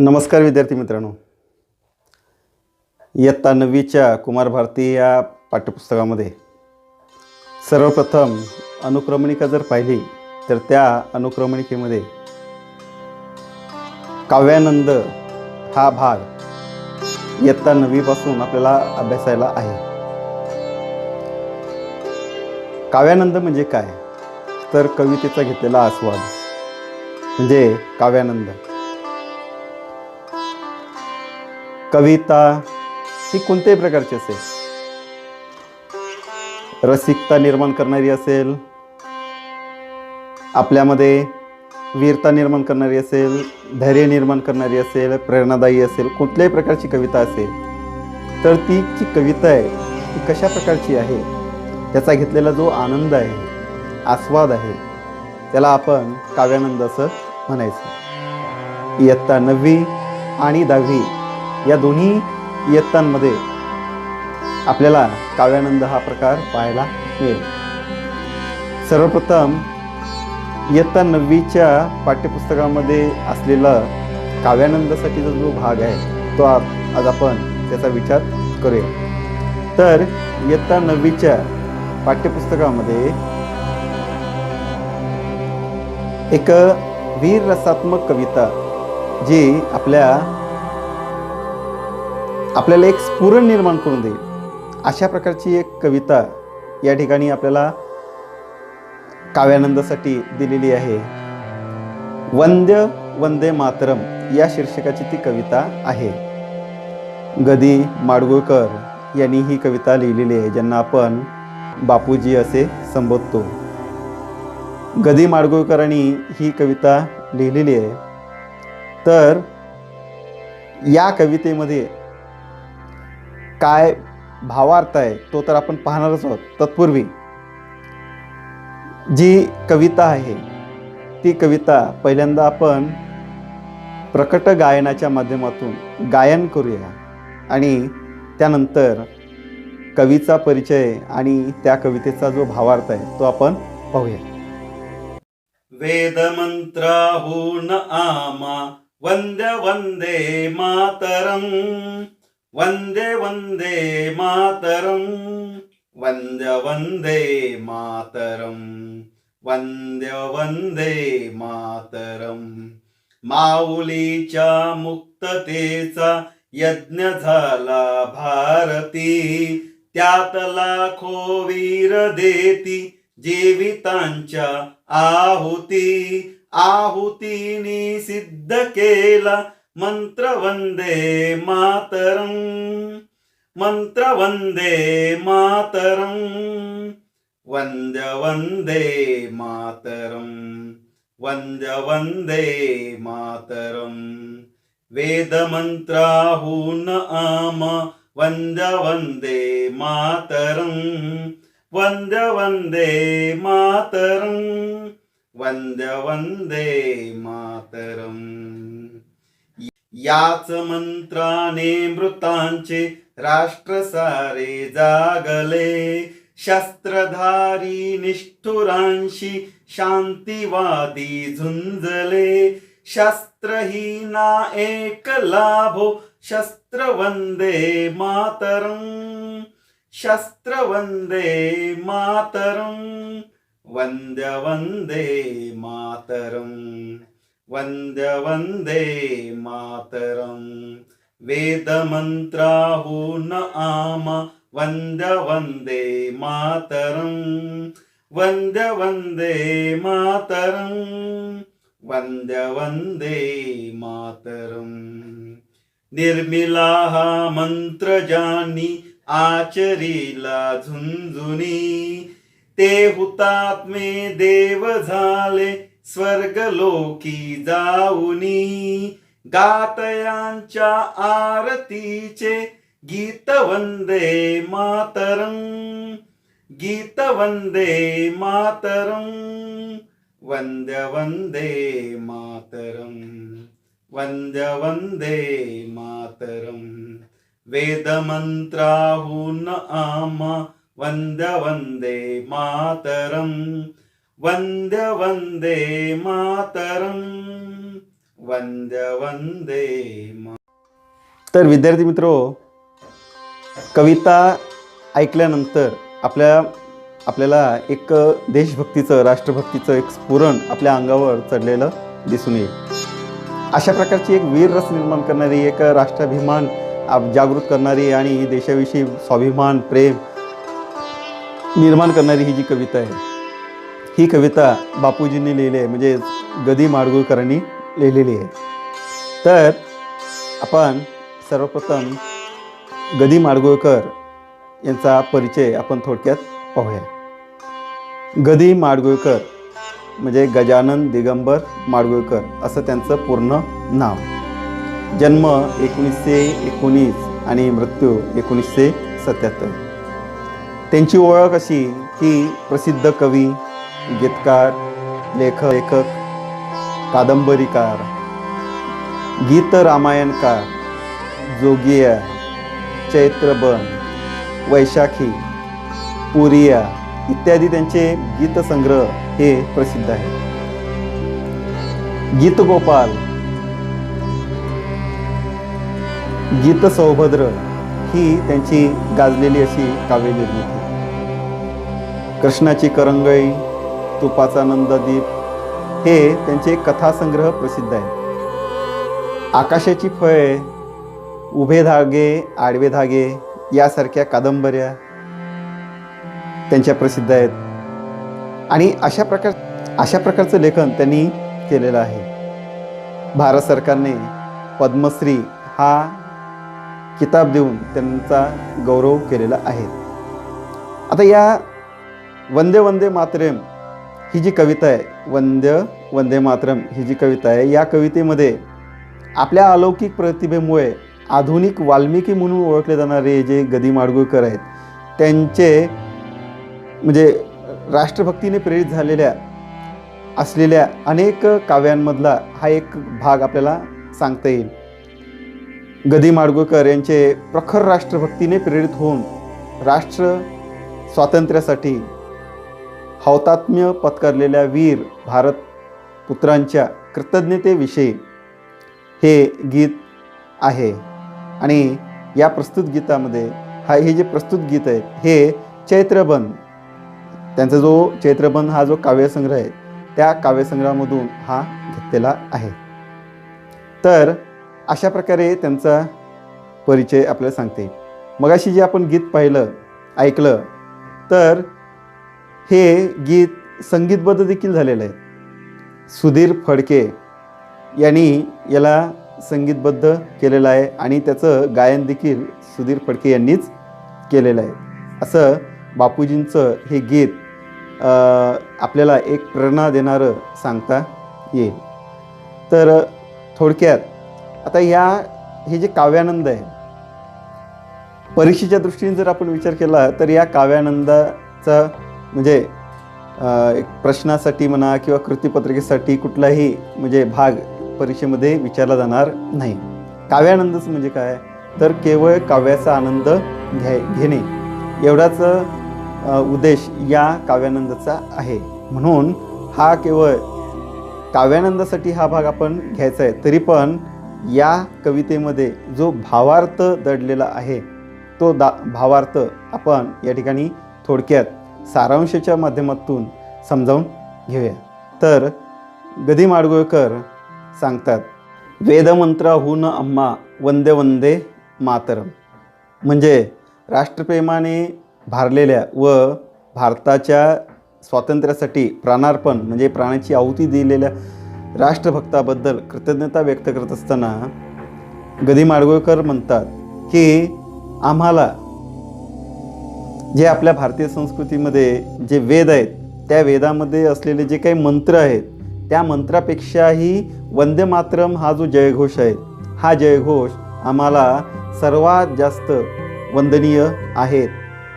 नमस्कार विद्यार्थी मित्रांनो. इयत्ता 9वीच्या कुमार भारती या पाठ्यपुस्तकामध्ये सर्वप्रथम अनुक्रमणिका जर पाहिली तर त्या अनुक्रमणिकेमध्ये काव्यानंद हा भाग इयत्ता 9वीपासून आपल्याला अभ्यासायला आहे. काव्यानंद म्हणजे काय तर कवितेचा घेतलेला आस्वाद म्हणजे काव्यानंद. कविता ही कोणत्याही प्रकारची असेल, रसिकता निर्माण करणारी असेल, आपल्यामध्ये वीरता निर्माण करणारी असेल, धैर्य निर्माण करणारी असेल, प्रेरणादायी असेल, कुठल्याही प्रकारची कविता असेल तर ती जी कविता आहे ती कशा प्रकारची आहे, त्याचा घेतलेला जो आनंद आहे, आस्वाद आहे, त्याला आपण काव्यानंद असं म्हणायचं. इयत्ता 9वी आणि 10वी या दोन्ही इयत्तांमध्ये आपल्याला काव्यानंद हा प्रकार पाहायला मिळेल. सर्वप्रथम इयत्ता 9वीच्या पाठ्यपुस्तकामध्ये असलेला काव्यानंदासाठीचा जो भाग आहे तो आज आपण त्याचा विचार करूया. तर इयत्ता 9वीच्या पाठ्यपुस्तकामध्ये एक वीर रसात्मक कविता जी आपल्याला एक स्फुरण निर्माण करून देईल अशा प्रकारची एक कविता या ठिकाणी आपल्याला काव्यानंदासाठी दिलेली आहे. वंद्य वंदे मातरम या शीर्षकाची ती कविता आहे. गदी माडगुळकर यांनी ही कविता लिहिलेली आहे, ज्यांना आपण बापूजी असे संबोधतो. गदी माडगुळकरांनी ही कविता लिहिलेली आहे. तर या कवितेमध्ये काय भावार्थ आहे तो तर आपण पाहणारच आहोत. तत्पूर्वी जी कविता आहे ती कविता पहिल्यांदा आपण प्रकट गायनाच्या माध्यमातून गायन करूया आणि त्यानंतर कवीचा परिचय आणि त्या कवितेचा जो भावार्थ आहे तो आपण पाहूया. वेदमंत्राहून आमा वंदे वंदे मातरम, वंदे वंदे मातरम, वंदे वंदे मातरम, वंदे वंदे मातरम. माऊलीच्या मुक्ततेचा यज्ञ झाला भारती, त्यात लाखो वीर देती जीवितांच्या आहुती. आहुतीनी सिद्ध केला मंत्र वंदे मातरम, मंत्र वंदे मातरम, वंदे वंदे मातरम, वंदे वंदे मातरम. वेदमंत्राहून आम वंदे वंदे मातरम, वंदे वंदे मातरम, वंदे वंदे मातरम. याच मंत्राने मृतांचे राष्ट्र सारे जागले, शस्त्रधारी निष्ठुरांशी शांतिवादी झुंजले. शस्त्रहीना एक लाभो शस्त्र वंदे मातरम, शस्त्र वंदे मातरम, वंदे वंदे मातरम, वंदे वंदे मातरम. वेदमंत्राहून आम वंदे वंदे मातरम, वंदे वंदे मातरम, वंदे वंदे मातरम. निर्मिला हा मंत्र ज्यांनी आचरीला झुंझुनी, ते हुतात्मे देव झाले स्वर्गलोकी जाऊनी. गातयांच्या आरतीचे गीत वंदे मातरम, गीत वंदे मातरम, वंदे वंदे मातरम, वंदे वंदे मातरम. वेदमंत्राहून आम वंदे वंदे मातरम, वंदे वंदे मातरम, वंद्य वंदे तर विद्यार्थी मित्रो, कविता ऐकल्यानंतर आपल्याला एक देशभक्तीचं, राष्ट्रभक्तीचं एक स्फुरण आपल्या अंगावर चढलेलं दिसून येईल. अशा प्रकारची एक वीर रस निर्माण करणारी, एक राष्ट्राभिमान जागृत करणारी आणि देशाविषयी स्वाभिमान, प्रेम निर्माण करणारी ही जी कविता आहे, ही कविता बापूजींनी लिहिली आहे, म्हणजे गदी माडगूळकरांनी लिहिलेली आहे. तर आपण सर्वप्रथम गदी माडगूळकर यांचा परिचय आपण थोडक्यात पाहूया. गदी माडगूळकर म्हणजे गजानन दिगंबर माडगूळकर असं त्यांचं पूर्ण नाव. जन्म 1919 आणि मृत्यू 1977. त्यांची ओळख अशी की प्रसिद्ध कवी, गीतकार, लेखक, कादंबरीकार, गीत रामायणकार, जोगिया, चैत्रबन, वैशाखी, पुरिया इत्यादी त्यांचे गीतसंग्रह हे प्रसिद्ध आहे. गीतगोपाल, गीतसौभद्र ही त्यांची गाजलेली अशी काव्यनिर्मिती. कृष्णाची करंगळी, तुपाचा नंददीप हे त्यांचे कथासंग्रह प्रसिद्ध आहे. आकाशाची फळे, उभे धागे, आडवे धागे यासारख्या कादंबऱ्या त्यांच्या प्रसिद्ध आहेत. आणि अशा प्रकारचं लेखन त्यांनी केलेलं आहे. भारत सरकारने पद्मश्री हा किताब देऊन त्यांचा गौरव केलेला आहे. आता या वंदे वंदे मातरम ही जी कविता आहे, वंदे मातरम ही जी कविता आहे, या कवितेमध्ये आपल्या अलौकिक प्रतिभेमुळे आधुनिक वाल्मिकी म्हणून ओळखले जाणारे जे गदी माडगूळकर आहेत, त्यांचे म्हणजे राष्ट्रभक्तीने प्रेरित झालेल्या असलेल्या अनेक काव्यांमधला हा एक भाग आपल्याला सांगता येईल. गदी माडगूळकर यांचे प्रखर राष्ट्रभक्तीने प्रेरित होऊन राष्ट्र स्वातंत्र्यासाठी हौतात्म्य पत्करलेल्या वीर भारत पुत्रांच्या कृतज्ञतेविषयी हे गीत आहे. आणि या प्रस्तुत गीतामध्ये हे जे प्रस्तुत गीत आहेत हे चैत्रबन, त्यांचा जो चैत्रबन हा जो काव्यसंग्रह आहे त्या काव्यसंग्रहामधून हा घेतलेला आहे. तर अशा प्रकारे त्यांचा परिचय आपल्याला सांगते. मगाशी जे आपण गीत ऐकलं तर हे गीत संगीतबद्ध देखील झालेलं आहे. सुधीर फडके यांनी याला संगीतबद्ध केलेलं आहे आणि त्याचं गायन देखील सुधीर फडके यांनीच केलेलं आहे. असं बापूजींचं हे गीत आपल्याला एक प्रेरणा देणारं सांगता येईल. तर थोडक्यात आता हे जे काव्यानंद आहे, परीक्षेच्या दृष्टीने जर आपण विचार केला तर या काव्यानंदाचा म्हणजे एक प्रश्नासाठी म्हणा किंवा कृतीपत्रिकेसाठी कुठलाही म्हणजे भाग परीक्षेमध्ये विचारला जाणार नाही. काव्यानंदच म्हणजे काय, तर केवळ काव्याचा आनंद घेणे एवढाच उद्देश या काव्यानंदाचा आहे. म्हणून हा केवळ काव्यानंदासाठी हा भाग आपण घ्यायचा आहे. तरी पण या कवितेमध्ये जो भावार्थ दडलेला आहे तो भावार्थ आपण या ठिकाणी थोडक्यात सारांशाच्या माध्यमातून समजावून घेऊया. तर गदी माडगूळकर सांगतात, वेदमंत्राहून अम्मा वंदे वंदे मातरम, म्हणजे राष्ट्रप्रेमाने भारलेल्या व भारताच्या स्वातंत्र्यासाठी प्राणार्पण म्हणजे प्राणाची आहुती दिलेल्या राष्ट्रभक्ताबद्दल कृतज्ञता व्यक्त करत असताना गदी माडगूळकर म्हणतात की आम्हाला जे आपल्या भारतीय संस्कृतीमध्ये जे वेद आहेत त्या वेदामध्ये असलेले जे काही मंत्र आहेत त्या मंत्रापेक्षाही वंदे मातरम हा जो जयघोष आहे, हा जयघोष आम्हाला सर्वात जास्त वंदनीय आहेत,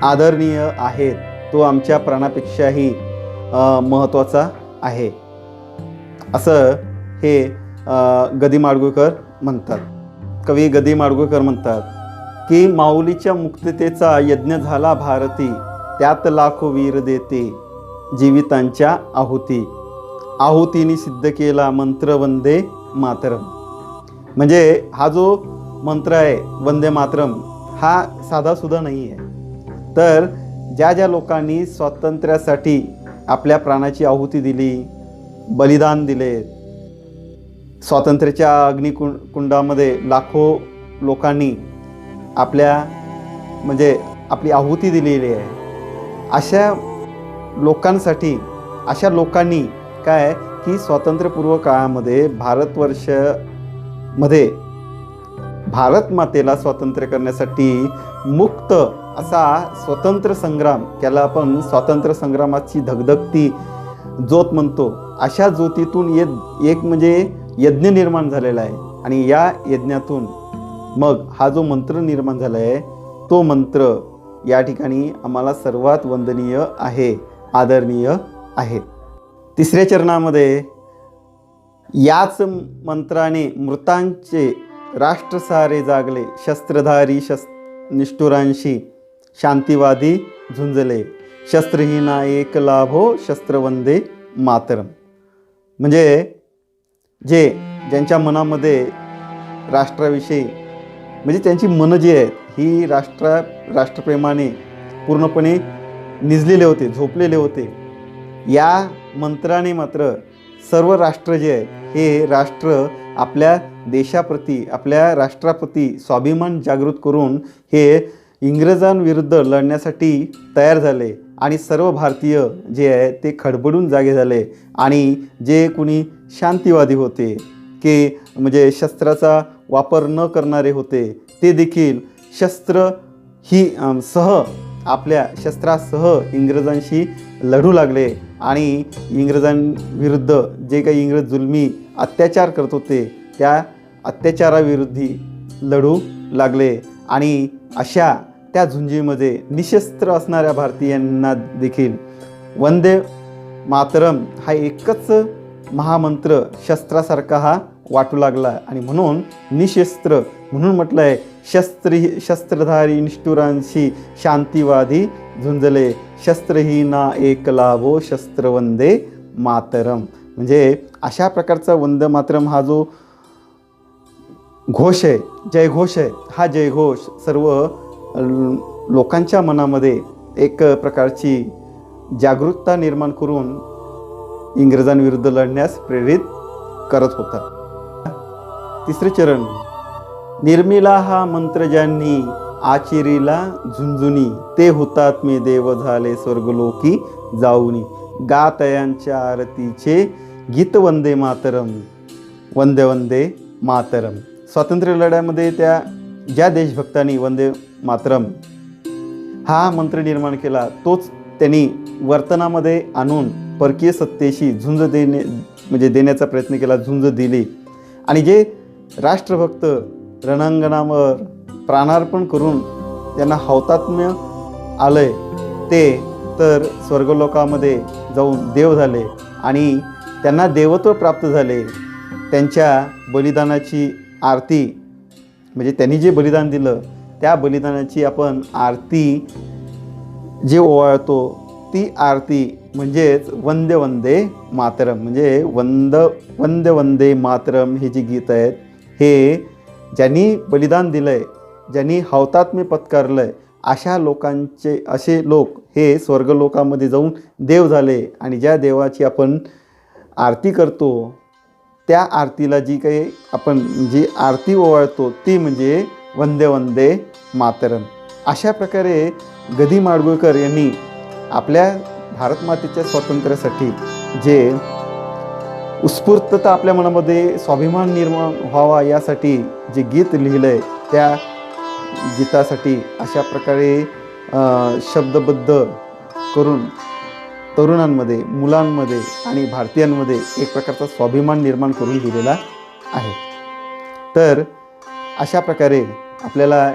आदरणीय आहेत. तो आमच्या प्राणापेक्षाही महत्त्वाचा आहे असं हे गदी माडगूळकर म्हणतात. कवी गदी माडगूळकर म्हणतात की माऊलीच्या मुक्ततेचा यज्ञ झाला भारती, त्यात लाखो वीर देते जीवितांच्या आहुती. आहुतीने सिद्ध केला मंत्र वंदे मातरम. म्हणजे हा जो मंत्र आहे वंदे मातरम, हा साधासुद्धा नाही आहे. तर ज्या ज्या लोकांनी स्वातंत्र्यासाठी आपल्या प्राणाची आहुती दिली, बलिदान दिले, स्वातंत्र्याच्या अग्निकुंडामध्ये लाखो लोकांनी आपली आहुती दिलेली आहे, अशा लोकांनी काय की स्वातंत्र्यपूर्व काळामध्ये भारतवर्षामध्ये भारत मातेला स्वातंत्र्य करण्यासाठी मुक्त असा स्वतंत्र संग्राम, त्याला आपण स्वातंत्र्य संग्रामाची धगधगती ज्योत म्हणतो, अशा ज्योतीतून एक म्हणजे यज्ञ निर्माण झालेला आहे. आणि या यज्ञातून मग हा जो मंत्र निर्माण झाला आहे, तो मंत्र या ठिकाणी आम्हाला सर्वात वंदनीय आहे, आदरणीय आहे. तिसऱ्या चरणामध्ये याच मंत्राने मृतांचे राष्ट्र सारे जागले, शस्त्रधारी निष्ठुरांशी शांतिवादी झुंजले, शस्त्रहीना एक लाभो शस्त्रवंदे मातरम. म्हणजे ज्यांच्या मनामध्ये राष्ट्राविषयी म्हणजे त्यांची मनं जी आहेत ही राष्ट्रप्रेमाने पूर्णपणे निजलेले होते, झोपलेले होते, या मंत्राने मात्र सर्व राष्ट्र जे आहेत हे राष्ट्र आपल्या देशाप्रती, आपल्या राष्ट्राप्रती स्वाभिमान जागृत करून हे इंग्रजांविरुद्ध लढण्यासाठी तयार झाले. आणि सर्व भारतीय जे आहे ते खडबडून जागे झाले. आणि जे कुणी शांतीवादी होते की म्हणजे शस्त्राचा वापर न करणारे होते, ते देखील आपल्या शस्त्रासह इंग्रजांशी लढू लागले. आणि इंग्रजांविरुद्ध जे काही इंग्रज जुलमी अत्याचार करत होते त्या अत्याचाराविरुद्ध लढू लागले. आणि अशा त्या झुंजीमध्ये निशस्त्र असणाऱ्या भारतीयांना देखील वंदे मातरम हा एकच महामंत्र शस्त्रासारखा हा वाटू लागला. आणि म्हणून निशस्त्र म्हणून म्हटलं आहे, शस्त्रधारी निष्ठुरांशी शांतिवादी झुंजले, शस्त्रहीना एक लाभो शस्त्रवंदे मातरम. म्हणजे अशा प्रकारचा वंदे मातरम हा जो घोष आहे, जयघोष आहे, हा जयघोष सर्व लोकांच्या मनामध्ये एक प्रकारची जागरूकता निर्माण करून इंग्रजांविरुद्ध लढण्यास प्रेरित करत होता. तिसरे चरण, निर्मिला हा मंत्र ज्यांनी आचिरीला झुंजुनी, ते हुतात्मे देव झाले स्वर्गलोकी जाऊनी, गातयांच्या आरतीचे गीत वंदे मातरम, वंदे वंदे मातरम. स्वातंत्र्य लढ्यामध्ये ज्या देशभक्तांनी वंदे मातरम हा मंत्र निर्माण केला, तोच त्यांनी वर्तनामध्ये आणून परकीय सत्तेशी झुंज देण्याचा प्रयत्न केला, झुंज दिली. आणि जे राष्ट्रभक्त रणांगणावर प्राणार्पण करून त्यांना हौतात्म्य आलंय, ते तर स्वर्गलोकामध्ये जाऊन देव झाले आणि त्यांना देवत्व प्राप्त झाले. त्यांच्या बलिदानाची आरती म्हणजे त्यांनी जे बलिदान दिलं त्या बलिदानाची आपण आरती जे ओवाळतो, ती आरती म्हणजेच वंदे वंदे मातरम. म्हणजे वंदे वंदे मातरम हे जे गीत आहेत, हे ज्यांनी बलिदान दिलं आहे, ज्यांनी हौतात्म्य पत्करलं आहे, असे लोक हे स्वर्गलोकामध्ये जाऊन देव झाले. आणि ज्या देवाची आपण आरती करतो, त्या आरतीला जी आरती ओवाळतो ती म्हणजे वंदे वंदे मातरम. अशा प्रकारे ग. दि. माडगूळकर यांनी आपल्या भारत मातेच्या स्वातंत्र्यासाठी जे उत्स्फूर्तता आपल्या मनामध्ये स्वाभिमान निर्माण व्हावा यासाठी जे गीत लिहिलं आहे, त्या गीतासाठी अशा प्रकारे शब्दबद्ध करून तरुणांमध्ये, मुलांमध्ये आणि भारतीयांमध्ये एक प्रकारचा स्वाभिमान निर्माण करून दिलेला आहे. तर अशा प्रकारे आपल्याला